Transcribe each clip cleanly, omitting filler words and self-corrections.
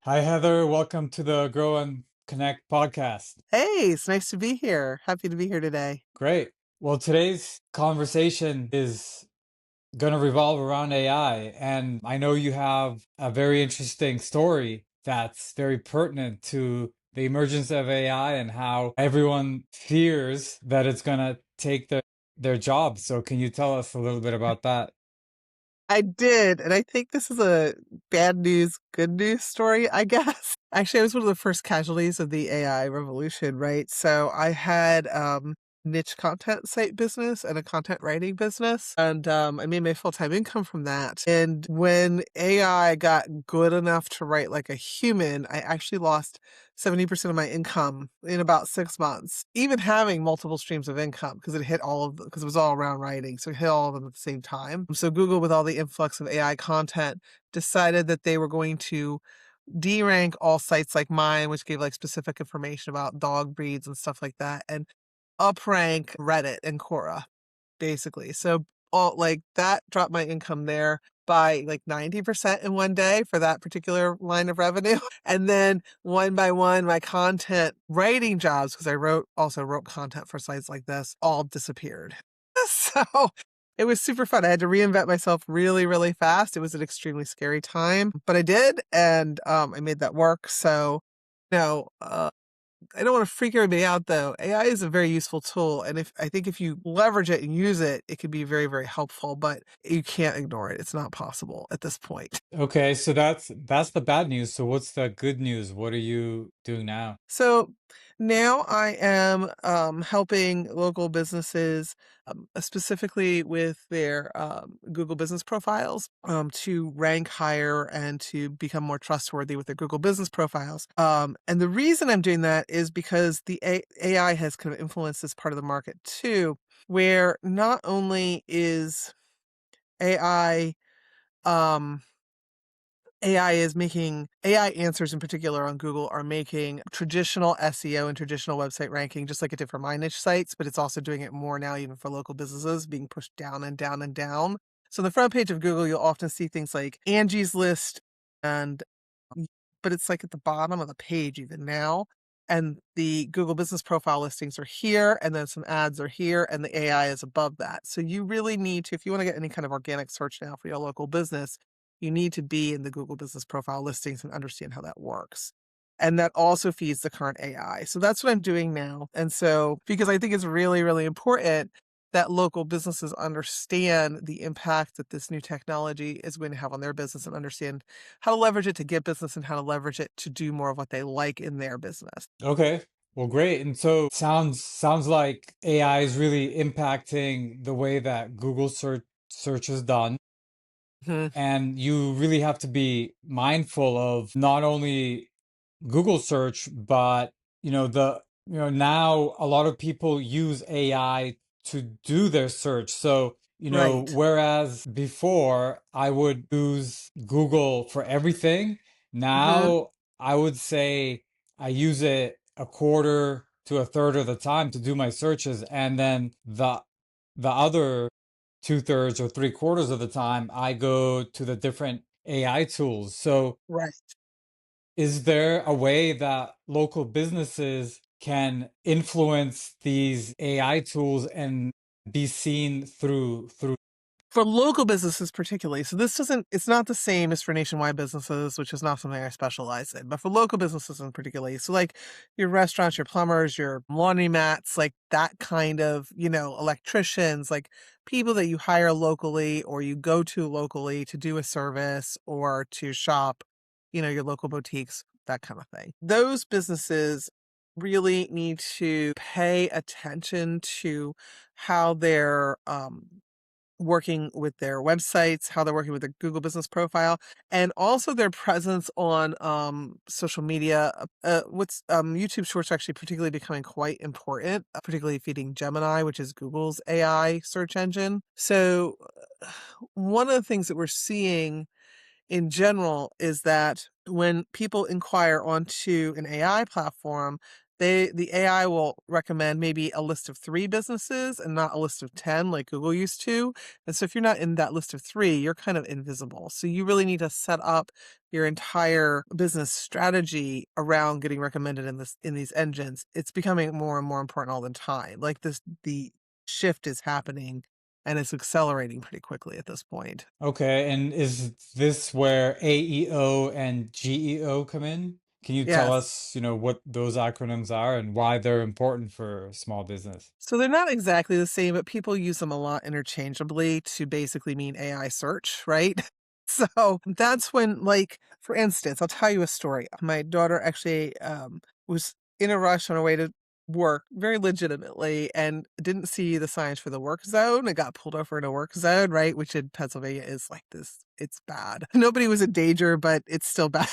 Hi, Heather. Welcome to the Grow and Connect podcast. Hey, it's nice to be here. Happy to be here today. Great. Well, today's conversation is going to revolve around AI. And I know you have a very interesting story that's very pertinent to the emergence of AI and how everyone fears that it's going to take their jobs. So, can you tell us a little bit about that? I did, and I think this is a bad news, good news story, I guess. Actually, I was one of the first casualties of the AI revolution, right? So I had niche content site business and a content writing business, and I made my full-time income from that. And when AI got good enough to write like a human, I actually lost 70% of my income in about 6 months, even having multiple streams of income because it hit all of them, because it was all around writing. So it hit all of them at the same time. So Google, with all the influx of AI content, decided that they were going to derank all sites like mine, which gave like specific information about dog breeds and stuff like that, and uprank Reddit and Quora, basically. So all like that dropped my income there by like 90% in one day for that particular line of revenue. And then one by one, my content writing jobs, because also wrote content for sites like this, all disappeared. So it was super fun. I had to reinvent myself really, really fast. It was an extremely scary time, but I did, and I made that work. So no, I don't want to freak everybody out though. AI is a very useful tool, and if you leverage it and use it, it can be very, very helpful, but you can't ignore it. It's not possible at this point. Okay, so that's the bad news. So, what's the good news? What are you doing now? So now I am helping local businesses, specifically with their Google business profiles, to rank higher and to become more trustworthy with their Google business profiles. And the reason I'm doing that is because the AI has kind of influenced this part of the market too, where not only is AI um, AI answers in particular on Google are making traditional SEO and traditional website ranking, just like it did for my niche sites, but it's also doing it more now, even for local businesses, being pushed down and down and down. So on the front page of Google, you'll often see things like Angie's List, and but it's like at the bottom of the page even now. And the Google business profile listings are here, and then some ads are here, and the AI is above that. So you really need to, if you want to get any kind of organic search now for your local business, you need to be in the Google business profile listings and understand how that works. And that also feeds the current AI. So that's what I'm doing now. And so, because I think it's really, really important that local businesses understand the impact that this new technology is going to have on their business and understand how to leverage it to get business and how to leverage it to do more of what they like in their business. Okay. Well, great. And so sounds like AI is really impacting the way that Google search is done. Mhm. And you really have to be mindful of not only Google search, but now a lot of people use AI to do their search. So, Right. whereas before I would use Google for everything, Mhm. now I would say I use it a quarter to a third of the time to do my searches, and then the other two-thirds or three-quarters of the time I go to the different AI tools. So Right. is there a way that local businesses can influence these AI tools and be seen through? For local businesses particularly, so it's not the same as for nationwide businesses, which is not something I specialize in, but for local businesses in particular, so like your restaurants, your plumbers, your laundromats, like that kind of, electricians, like people that you hire locally or you go to locally to do a service or to shop, your local boutiques, that kind of thing. Those businesses really need to pay attention to how they're working with their websites, how they're working with their Google business profile, and also their presence on social media. What's YouTube Shorts are actually particularly becoming quite important, particularly feeding Gemini, which is Google's AI search engine. So one of the things that we're seeing in general is that when people inquire onto an AI platform, the AI will recommend maybe a list of 3 businesses and not a list of 10 like Google used to. And so if you're not in that list of 3, you're kind of invisible. So you really need to set up your entire business strategy around getting recommended in these engines. It's becoming more and more important all the time. Like the shift is happening and it's accelerating pretty quickly at this point. Okay, and is this where AEO and GEO come in? Can you tell Yes. us, what those acronyms are and why they're important for small business? So they're not exactly the same, but people use them a lot interchangeably to basically mean AI search, right? So that's when, like, for instance, I'll tell you a story. My daughter actually was in a rush on her way to work very legitimately and didn't see the signs for the work zone and got pulled over in a work zone, right? Which in Pennsylvania is like this, it's bad. Nobody was in danger, but it's still bad.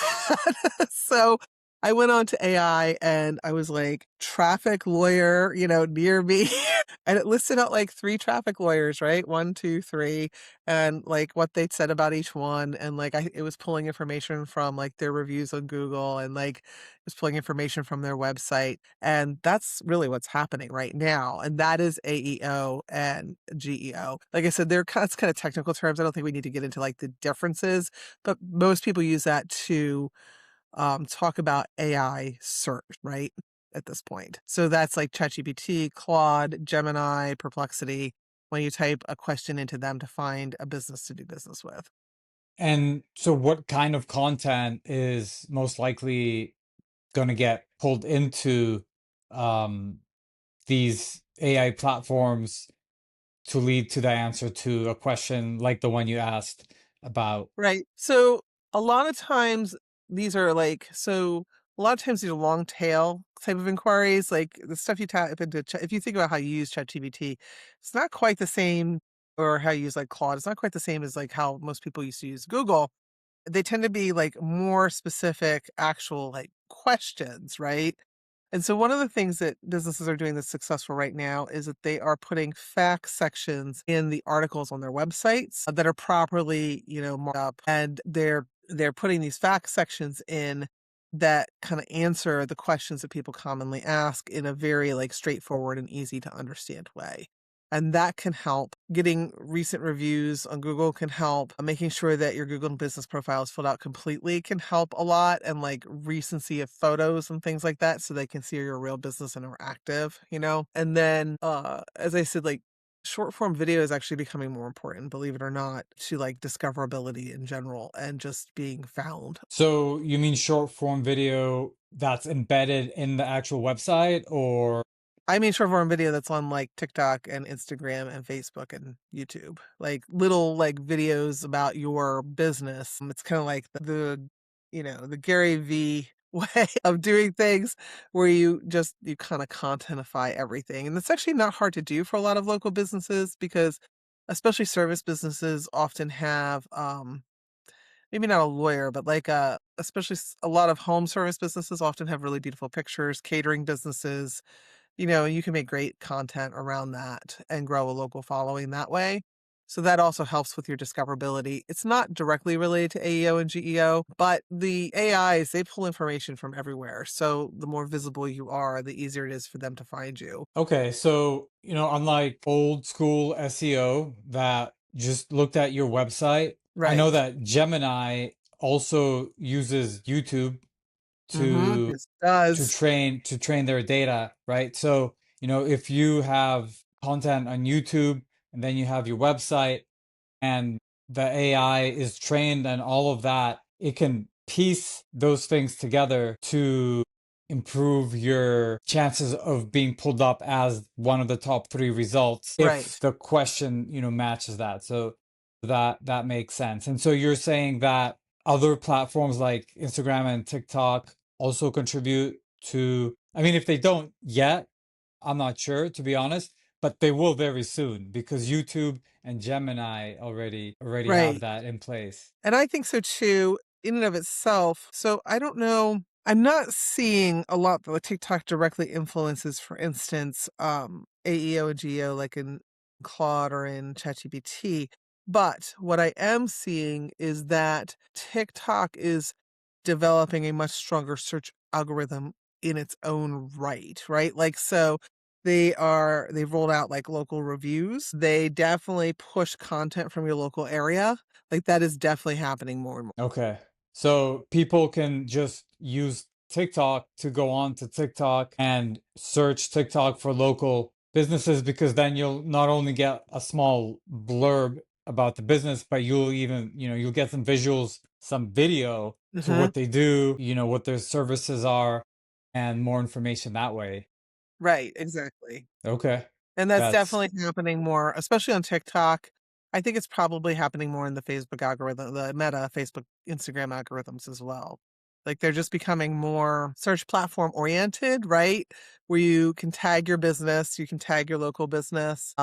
So I went on to AI and I was like, traffic lawyer, near me. And it listed out like 3 traffic lawyers, right? 1, 2, 3, and like what they'd said about each one. And like it was pulling information from like their reviews on Google and like it was pulling information from their website. And that's really what's happening right now. And that is AEO and GEO. Like I said, it's kind of technical terms. I don't think we need to get into like the differences, but most people use that to talk about AI search, right? At this point. So that's like ChatGPT, Claude, Gemini, Perplexity, when you type a question into them to find a business to do business with. And so what kind of content is most likely going to get pulled into um, these AI platforms to lead to the answer to a question like the one you asked about? Right. So a lot of times these are like, so a lot of times these are long tail type of inquiries, like the stuff you type into, if you think about how you use ChatGPT, it's not quite the same, or how you use like Claude, it's not quite the same as like how most people used to use Google. They tend to be like more specific, actual like questions, right? And so one of the things that businesses are doing that's successful right now is that they are putting fact sections in the articles on their websites that are properly, marked up, and they're putting these fact sections in that kind of answer the questions that people commonly ask in a very like straightforward and easy to understand way. And that can help. Getting recent reviews on Google can help. Making sure that your Google business profile is filled out completely can help a lot. And like recency of photos and things like that so they can see you're a real business and are active. And then as I said, like short form video is actually becoming more important, believe it or not, to like discoverability in general and just being found. So you mean short form video that's embedded in the actual website, or I mean short form video that's on like TikTok and Instagram and Facebook and YouTube. Like little like videos about your business. It's kind of like the Gary V way of doing things where you kind of contentify everything. And it's actually not hard to do for a lot of local businesses because especially service businesses often have maybe not a lawyer, but like especially a lot of home service businesses often have really beautiful pictures, catering businesses, you can make great content around that and grow a local following that way. So that also helps with your discoverability. It's not directly related to AEO and GEO, but the AIs, they pull information from everywhere. So the more visible you are, the easier it is for them to find you. okay, so unlike old school SEO that just looked at your website, I know Right. that Gemini also uses YouTube to It does. train their data, right? So, if you have content on YouTube and then you have your website and the AI is trained and all of that, it can piece those things together to improve your chances of being pulled up as one of the top 3 results if Right. the question, matches that. So that makes sense. And so you're saying that other platforms like Instagram and TikTok also contribute to, I mean, if they don't yet, I'm not sure, to be honest, but they will very soon because YouTube and Gemini already have Right. that in place. And I think so too, in and of itself. So I don't know. I'm not seeing a lot that TikTok directly influences, for instance, AEO and GEO like in Claude or in ChatGPT. But what I am seeing is that TikTok is developing a much stronger search algorithm in its own right? Like, so they've rolled out like local reviews. They definitely push content from your local area. Like that is definitely happening more and more. Okay. So people can just use TikTok to go on to TikTok and search TikTok for local businesses, because then you'll not only get a small blurb about the business, but you'll even, you'll get some visuals, some video to Hmm. what they do, what their services are, and more information that way. Right, exactly. Okay. And that's That's definitely happening more, especially on TikTok. I think it's probably happening more in the Facebook algorithm, the Meta, Facebook, Instagram algorithms as well. Like they're just becoming more search platform oriented, right? Where you can tag your business, you can tag your local business,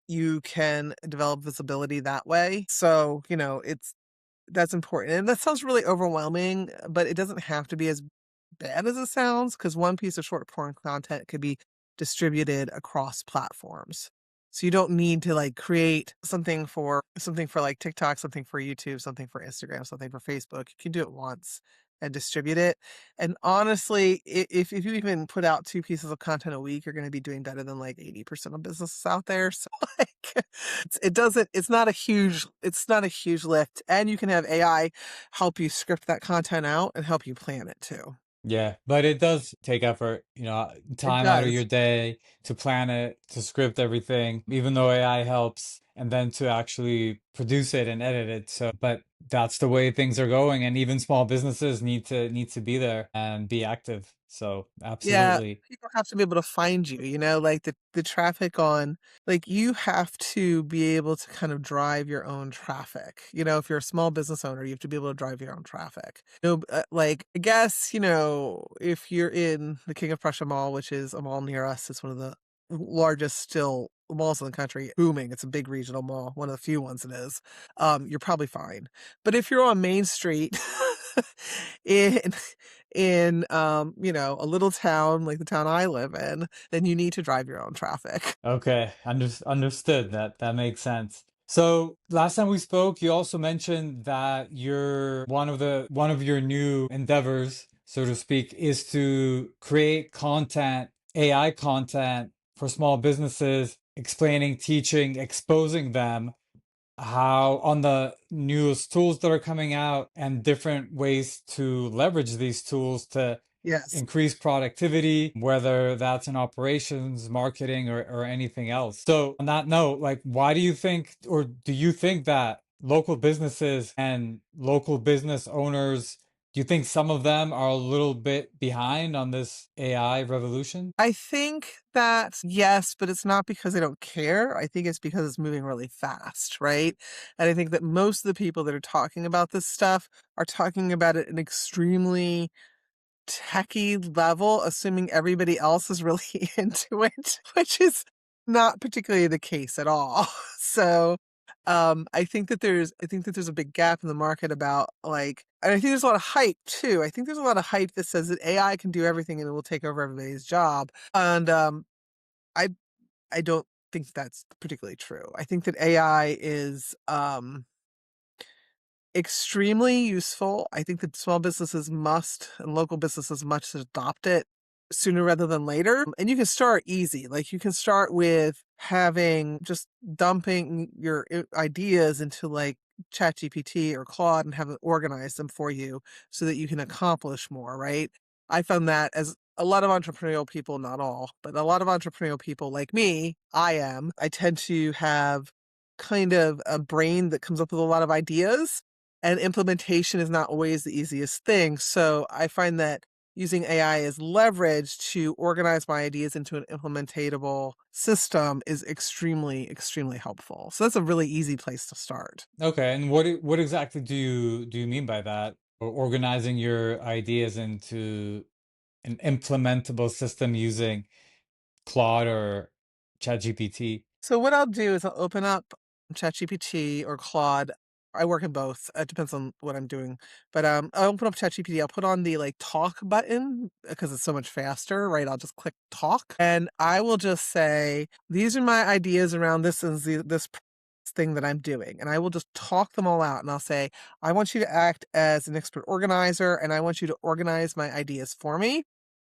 you can develop visibility that way. So, that's important. And that sounds really overwhelming, but it doesn't have to be as bad as it sounds because one piece of short form content could be distributed across platforms. So you don't need to like create something for like TikTok, something for YouTube, something for Instagram, something for Facebook. You can do it once and distribute it. And honestly, if you even put out two pieces of content a week, you're going to be doing better than like 80% of businesses out there. So like it's not a huge lift. And you can have AI help you script that content out and help you plan it too. Yeah, but it does take effort, It time out of does. your day to plan it, to script everything, even though AI helps, and then to actually produce it and edit it. So, but that's the way things are going, and even small businesses need to be there and be active. So, Yeah, absolutely. people have to be able to find you, like the traffic on like you have to be able to kind of drive your own traffic. If you're a small business owner, you have to be able to drive your own traffic. Like I guess, if you're in the King of Prussia Mall, which is a mall near us, it's one of the largest still malls in the country, booming. It's a big regional mall, one of the few ones it is. You're probably fine. But if you're on Main Street in a little town like the town I live in, then you need to drive your own traffic. Okay, understood. That makes sense. So last time we spoke, you also mentioned that one of your new endeavors, so to speak, is to create content, AI content for small businesses, explaining, teaching, exposing them how on the newest tools that are coming out and different ways to leverage these tools to Yes. increase productivity, whether that's in operations, marketing, or anything else. So, on that note, like, why do you think, or do you think that local businesses and local business owners, do you think some of them are a little bit behind on this AI revolution? I think that yes, but it's not because they don't care. I think it's because it's moving really fast, right? And I think that most of the people that are talking about this stuff are talking about it in extremely techie level, assuming everybody else is really into it, which is not particularly the case at all. So, I think that there's a big gap in the market about like, and I think there's a lot of hype too. I think there's a lot of hype that says that AI can do everything and it will take over everybody's job. And I I don't think that's particularly true. I think that AI is extremely useful. I think that small businesses must and local businesses must adopt it sooner rather than later. And you can start easy. Like you can start with having just dumping your ideas into like ChatGPT or Claude and have it organize them for you so that you can accomplish more, right? I found that as a lot of entrepreneurial people, not all, but a lot of entrepreneurial people like me, I tend to have kind of a brain that comes up with a lot of ideas and implementation is not always the easiest thing. So I find that using AI as leverage to organize my ideas into an implementatable system is extremely, extremely helpful. So that's a really easy place to start. Okay, and what exactly do you mean by that? Or organizing your ideas into an implementable system using Claude or ChatGPT? So what I'll do is I'll open up ChatGPT or Claude. I work in both. It depends on what I'm doing. But I'll open up ChatGPT. I'll put on the like talk button because it's so much faster, right? I'll just click talk and I will just say, these are my ideas around this thing that I'm doing. And I will just talk them all out and I'll say, I want you to act as an expert organizer and I want you to organize my ideas for me.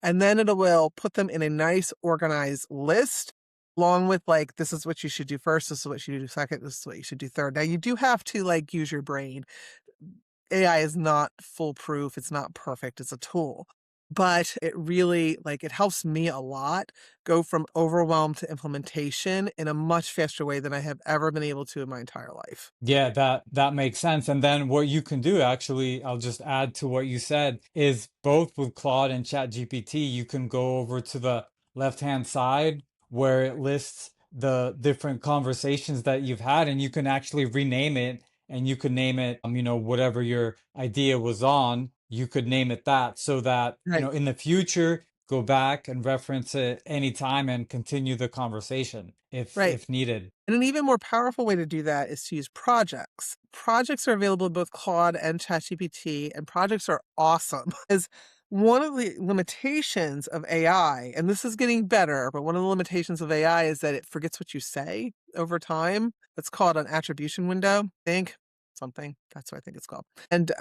and then it will put them in a nice organized list along with like, this is what you should do first, this is what you should do second, this is what you should do third. Now you do have to like use your brain. AI is not foolproof, it's not perfect, it's a tool. But it really like it helps me a lot go from overwhelm to implementation in a much faster way than I have ever been able to in my entire life. Yeah, that makes sense. And then what you can do, actually, I'll just add to what you said, is both with Claude and ChatGPT, you can go over to the left-hand side where it lists the different conversations that you've had, and you can actually rename it, and you could name it, whatever your idea was on, you could name it that, so that, Right. in the future, go back and reference it anytime and continue the conversation Right. if needed. And an even more powerful way to do that is to use projects. Projects are available in both Claude and ChatGPT, and projects are awesome. Is one of the limitations of AI, and this is getting better, but one of the limitations of AI is that it forgets what you say over time. It's called an attribution window, I think. Something. That's what I think it's called. And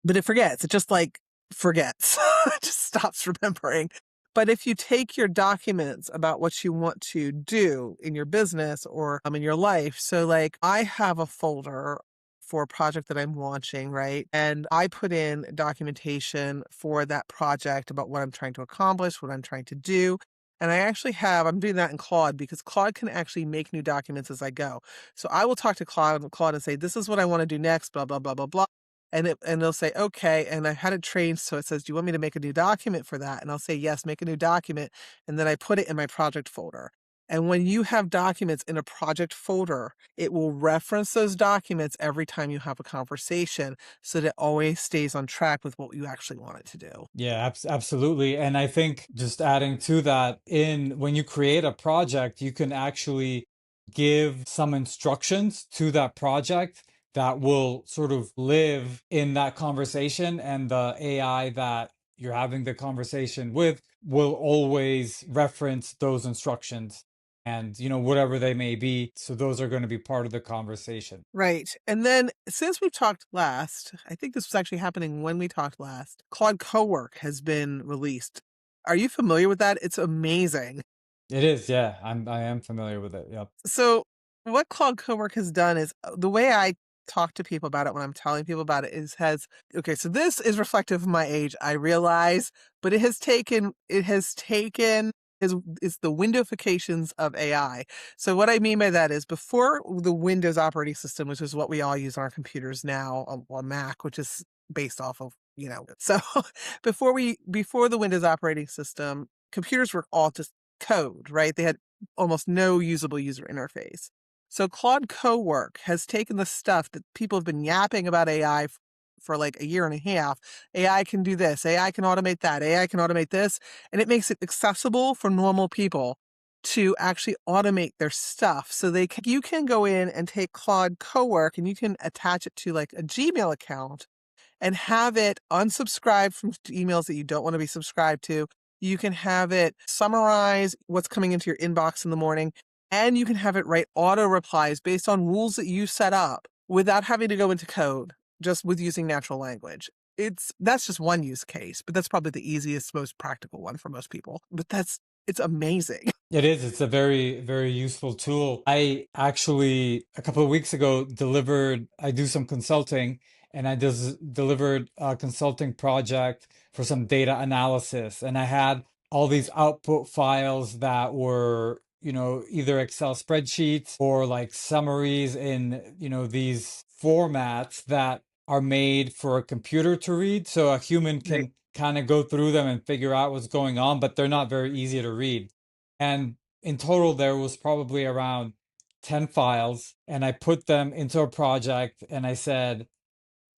but it forgets. It just like forgets. It just stops remembering. But if you take your documents about what you want to do in your business or in your life, so like I have a folder for a project that I'm launching, right? And I put in documentation for that project about what I'm trying to accomplish, what I'm trying to do. And I actually I'm doing that in Claude because Claude can actually make new documents as I go. So I will talk to Claude and say, this is what I want to do next, blah, blah, blah, blah, blah. And they'll say, okay. And I had it trained so it says, do you want me to make a new document for that? And I'll say, yes, make a new document. And then I put it in my project folder. And when you have documents in a project folder, it will reference those documents every time you have a conversation so that it always stays on track with what you actually want it to do. Yeah, absolutely. And I think just adding to that, in when you create a project, you can actually give some instructions to that project that will sort of live in that conversation, and the AI that you're having the conversation with will always reference those instructions and, whatever they may be. So those are going to be part of the conversation. Right. And then since we talked last, I think this was actually happening when we talked last, Claude Cowork has been released. Are you familiar with that? It's amazing. It is, yeah. I am familiar with it. Yep. So what Claude Cowork has done is the way I talk to people about it when I'm telling people about it is has okay, so this is reflective of my age, I realize, but it has taken is the windowfications of AI. So what I mean by that is before the Windows operating system, which is what we all use on our computers now, on Mac, which is based off of, so before the Windows operating system, computers were all just code, right? They had almost no usable user interface. So Claude Cowork has taken the stuff that people have been yapping about AI for like a year and a half. AI can do this, AI can automate that, AI can automate this, and it makes it accessible for normal people to actually automate their stuff. So you can go in and take Claude Cowork and you can attach it to like a Gmail account and have it unsubscribe from emails that you don't want to be subscribed to. You can have it summarize what's coming into your inbox in the morning, and you can have it write auto replies based on rules that you set up without having to go into code, just with using natural language. That's just one use case, but that's probably the easiest, most practical one for most people. But it's amazing. It is. It's a very, very useful tool. I actually, a couple of weeks ago, I do some consulting, and I just delivered a consulting project for some data analysis. And I had all these output files that were, either Excel spreadsheets or like summaries in, these formats that are made for a computer to read. So a human Right. can kind of go through them and figure out what's going on, but they're not very easy to read. And in total, there was probably around 10 files. And I put them into a project and I said,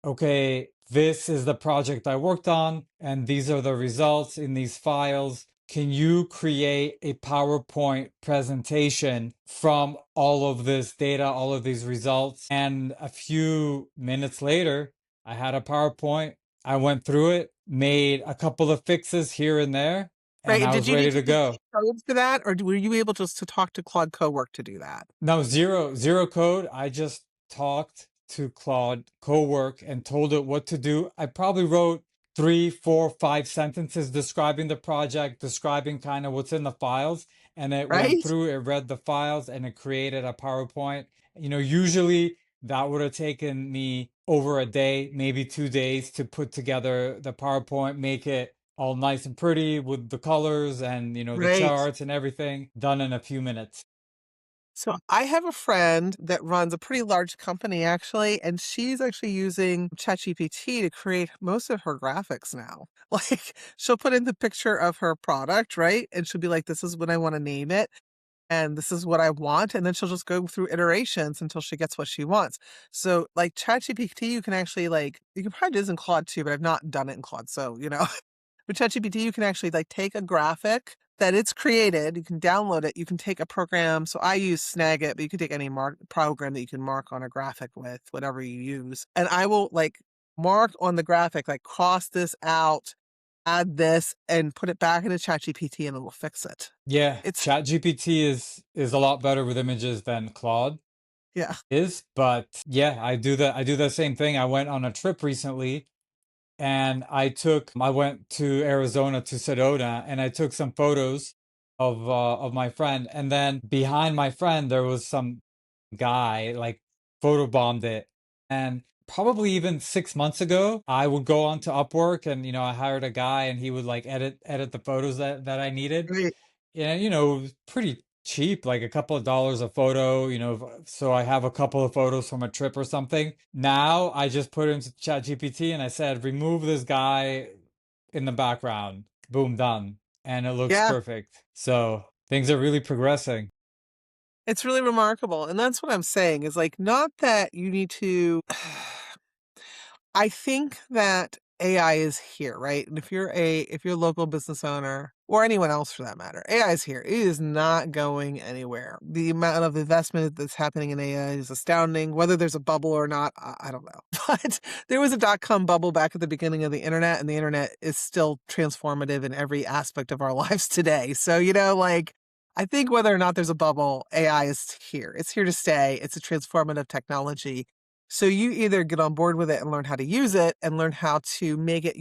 okay, this is the project I worked on, and these are the results in these files. Can you create a PowerPoint presentation from all of this data, all of these results? And a few minutes later, I had a PowerPoint. I went through it, made a couple of fixes here and there, Right. and And I did was you ready need to to use go. any code for that, or were you able just to talk to Claude Cowork to do that? No, zero code. I just talked to Claude Cowork and told it what to do. I probably wrote three, four, five sentences describing the project, describing kind of what's in the files. And it went right? through, it read the files, and it created a PowerPoint. Usually that would have taken me over a day, maybe 2 days to put together the PowerPoint, make it all nice and pretty with the colors and, the Right. charts and everything done in a few minutes. So I have a friend that runs a pretty large company actually, and she's actually using ChatGPT to create most of her graphics now. Like she'll put in the picture of her product, right? And she'll be like, this is what I want to name it, and this is what I want. And then she'll just go through iterations until she gets what she wants. So like ChatGPT, you can actually you can probably do this in Claude too, but I've not done it in Claude. So, with ChatGPT, you can actually take a graphic that it's created. You can download it. You can take a program. So I use Snagit, but you can take any program that you can mark on a graphic with, whatever you use. And I will mark on the graphic, cross this out, add this, and put it back into ChatGPT, and it'll fix it. Yeah, It's ChatGPT is a lot better with images than Claude yeah, is, but yeah, I do the same thing. I went on a trip recently and I went to Arizona to Sedona and I took some photos of my friend, and then behind my friend there was some guy photobombed it. And probably even 6 months ago I would go on to Upwork, and I hired a guy and he would edit the photos that I needed. right. Yeah, it was pretty cheap, like a couple of dollars a photo, so I have a couple of photos from a trip or something. Now I just put it into ChatGPT and I said, remove this guy in the background. Boom, done. And it looks Yeah, perfect. So things are really progressing. it's really remarkable. And that's what I'm saying is not that you need to I think that AI is here, right? And if you're a local business owner or anyone else for that matter, AI is here. It is not going anywhere. The amount of investment that's happening in AI is astounding. Whether there's a bubble or not, I don't know. But there was a dot-com bubble back at the beginning of the internet, and the internet is still transformative in every aspect of our lives today. So, I think whether or not there's a bubble, AI is here. It's here to stay. It's a transformative technology, so you either get on board with it and learn how to use it and learn how to make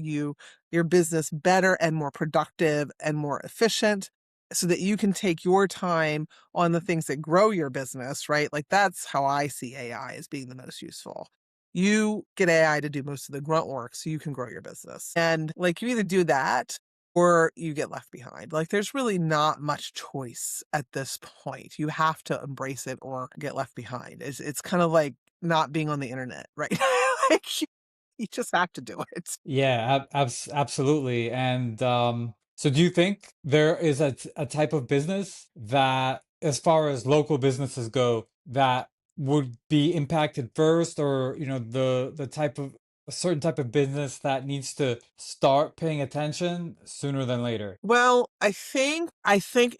your business better and more productive and more efficient so that you can take your time on the things that grow your business, right? That's how I see AI as being the most useful. You get AI to do most of the grunt work so you can grow your business. And you either do that or you get left behind. There's really not much choice at this point. You have to embrace it or get left behind. It's kind of like not being on the internet, right? You just have to do it. Yeah, absolutely. And so do you think there is a type of business that, as far as local businesses go, that would be impacted first, or, the type of a certain type of business that needs to start paying attention sooner than later? Well, I think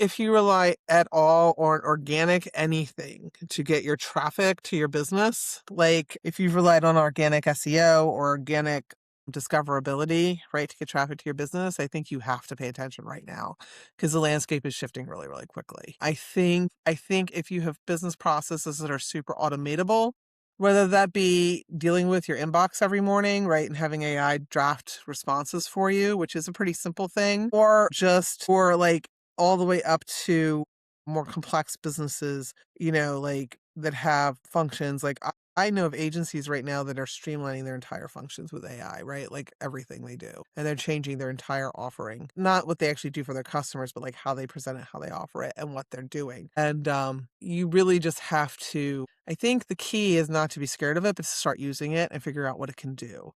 if you rely at all on organic anything to get your traffic to your business, like if you've relied on organic SEO or organic discoverability, right, to get traffic to your business, I think you have to pay attention right now because the landscape is shifting really, really quickly. I think if you have business processes that are super automatable, whether that be dealing with your inbox every morning, right, and having AI draft responses for you, which is a pretty simple thing, or just or all the way up to more complex businesses, that have functions. I know of agencies right now that are streamlining their entire functions with AI, right? Everything they do. And they're changing their entire offering. Not what they actually do for their customers, but how they present it, how they offer it, and what they're doing. And you really just have to I think the key is not to be scared of it, but to start using it and figure out what it can do.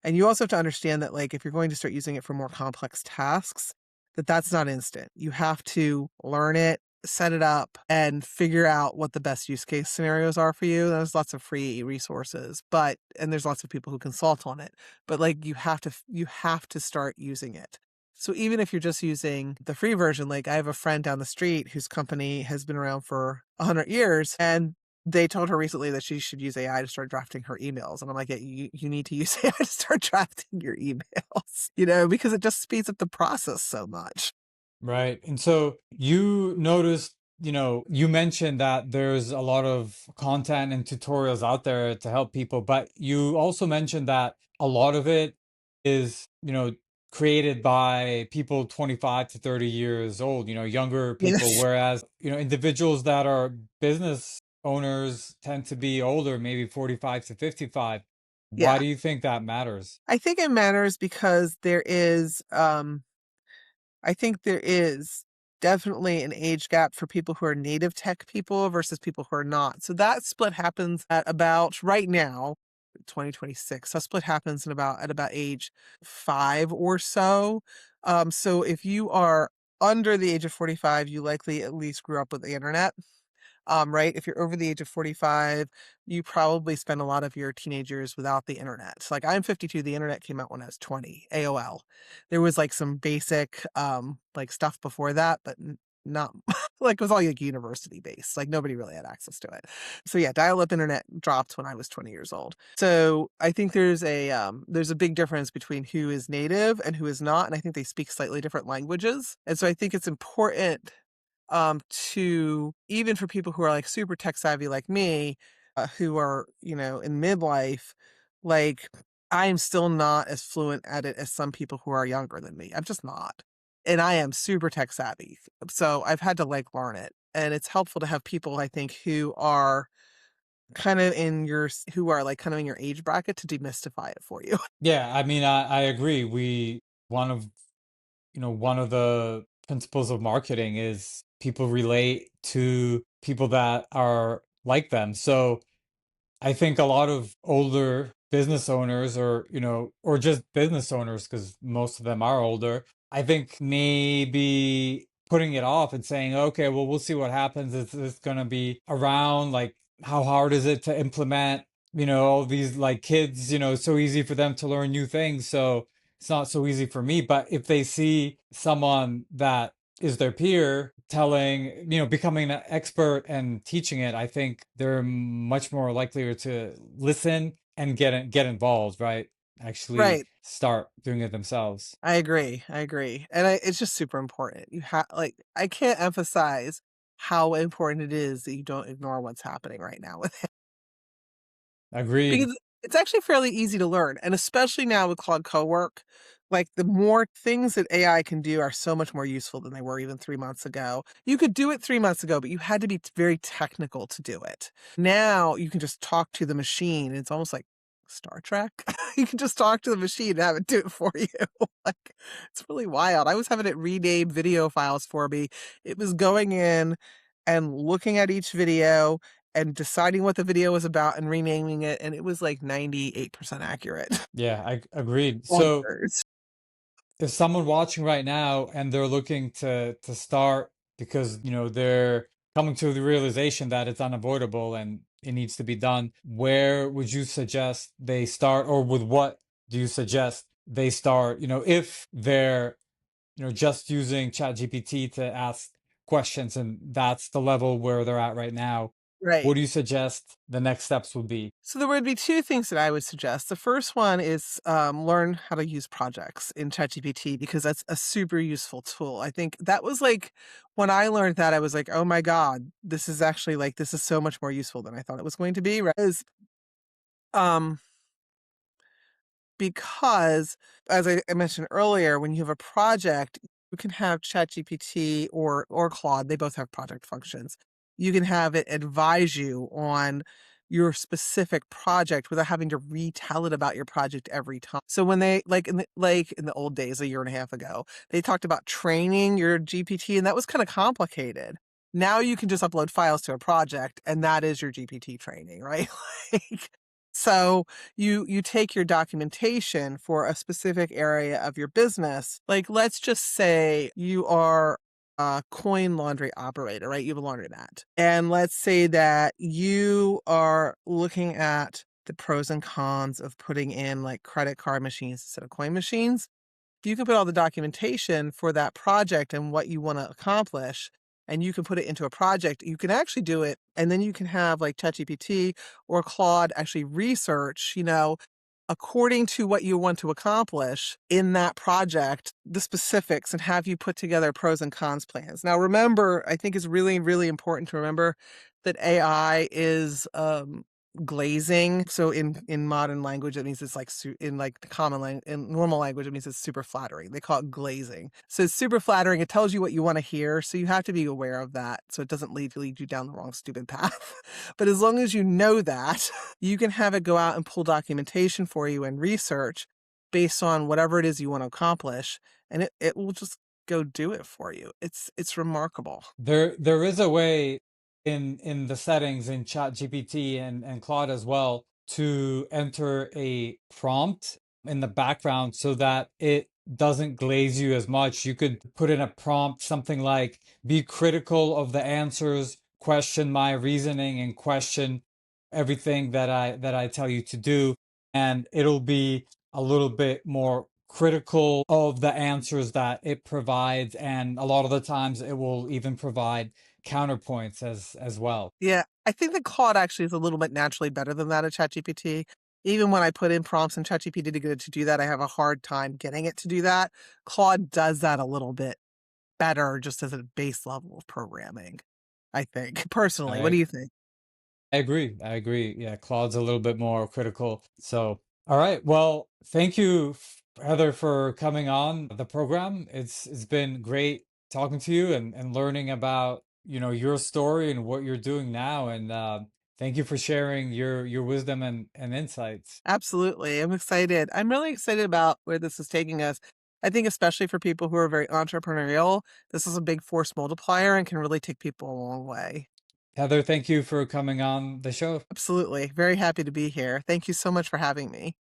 And you also have to understand that if you're going to start using it for more complex tasks, that's not instant. You have to learn it, set it up, and figure out what the best use case scenarios are for you. There's lots of free resources, and there's lots of people who consult on it. But you have to start using it. So even if you're just using the free version, I have a friend down the street whose company has been around for 100 years, and they told her recently that she should use AI to start drafting her emails. And I'm like, yeah, you need to use AI to start drafting your emails, because it just speeds up the process so much. Right. And so you noticed, you mentioned that there's a lot of content and tutorials out there to help people, but you also mentioned that a lot of it is, created by people 25 to 30 years old, younger people, Yes. whereas, individuals that are business owners tend to be older, maybe 45 to 55. Why Yeah. do you think that matters? I think it matters because I think there is definitely an age gap for people who are native tech people versus people who are not. So that split happens at about right now, 2026. That split happens at about age 5 or so. So if you are under the age of 45, you likely at least grew up with the internet. Right? If you're over the age of 45, you probably spend a lot of your teenage years without the internet. So, like, I'm 52, the internet came out when I was 20, AOL. There was like some basic like stuff before that, but not like it was all like university based. Like nobody really had access to it. So yeah, dial-up internet dropped when I was 20 years old. So I think there's a big difference between who is native and who is not. And I think they speak slightly different languages. And so I think it's important to even for people who are like super tech savvy like me, who are, in midlife, like I am still not as fluent at it as some people who are younger than me. I'm just not. And I am super tech savvy. So I've had to like learn it. And it's helpful to have people, I think, who are who are like kind of in your age bracket to demystify it for you. Yeah, I mean, I agree. One of, one of the principles of marketing is people relate to people that are like them. So, I think a lot of older business owners or just business owners, because most of them are older, I think maybe putting it off and saying, okay, well, we'll see what happens. Is this going to be around? Like, how hard is it to implement, all these like kids, it's so easy for them to learn new things. So it's not so easy for me. But if they see someone that is their peer telling, becoming an expert and teaching it, I think they're much more likely to listen and get involved, right? Actually Right. start doing it themselves. I agree. I agree. And it's just super important. I can't emphasize how important it is that you don't ignore what's happening right now with it. Agreed. Because it's actually fairly easy to learn. And especially now with Claude Cowork, like the more things that AI can do are so much more useful than they were even 3 months ago. You could do it 3 months ago, but you had to be very technical to do it. Now you can just talk to the machine. And it's almost like Star Trek. You can just talk to the machine and have it do it for you. Like it's really wild. I was having it rename video files for me. It was going in and looking at each video and deciding what the video was about and renaming it, and it was like 98% accurate. Yeah, I agreed. So Bonkers. if someone watching right now and they're looking to start because they're coming to the realization that it's unavoidable and it needs to be done, where would you suggest they start, or with what do you suggest they start, if they're just using ChatGPT to ask questions and that's the level where they're at right now? Right. What do you suggest the next steps would be? So there would be 2 things that I would suggest. The first one is, learn how to use projects in ChatGPT because that's a super useful tool. I think that was like when I learned that, I was like, "Oh my god, this is actually like this is so much more useful than I thought it was going to be," right? Um Because, as I mentioned earlier, when you have a project, you can have ChatGPT or Claude, they both have project functions. You can have it advise you on your specific project without having to retell it about your project every time. So when they like in the old days, a year and a half ago, they talked about training your GPT, and that was kind of complicated. Now you can just upload files to a project, and that is your GPT training, right? Like, so you take your documentation for a specific area of your business. Like, let's just say you are a coin laundry operator, right? You have a laundromat. And let's say that you are looking at the pros and cons of putting in like credit card machines instead of coin machines. You can put all the documentation for that project and what you want to accomplish, and you can put it into a project. You can actually do it, and then you can have like ChatGPT or Claude actually research, according to what you want to accomplish in that project, the specifics, and have you put together pros and cons plans. Now, remember, I think it's really, really important to remember that AI is glazing. So in modern language, it means it's like in like the common language, in normal language, it means it's super flattering. They call it glazing. So it's super flattering. It tells you what you want to hear. So you have to be aware of that, so it doesn't lead you down the wrong stupid path. But as long as you know that, you can have it go out and pull documentation for you and research based on whatever it is you want to accomplish, and it will just go do it for you. It's remarkable. There is a way in the settings in ChatGPT and Claude as well to enter a prompt in the background so that it doesn't glaze you as much. You could put in a prompt something like be critical of the answers, question my reasoning, and question everything that I tell you to do, and it'll be a little bit more critical of the answers that it provides, and a lot of the times it will even provide counterpoints as well. Yeah, I think that Claude actually is a little bit naturally better than that at ChatGPT. Even when I put in prompts in ChatGPT to get it to do that, I have a hard time getting it to do that. Claude does that a little bit better just as a base level of programming, I think. Personally, what do I you think? I agree. I agree. Yeah, Claude's a little bit more critical. So, all right. Well, thank you, Heather, for coming on the program. It's been great talking to you and learning about, your story and what you're doing now. And thank you for sharing your wisdom and insights. Absolutely. I'm excited. I'm really excited about where this is taking us. I think especially for people who are very entrepreneurial, this is a big force multiplier and can really take people a long way. Heather, thank you for coming on the show. Absolutely. Very happy to be here. Thank you so much for having me.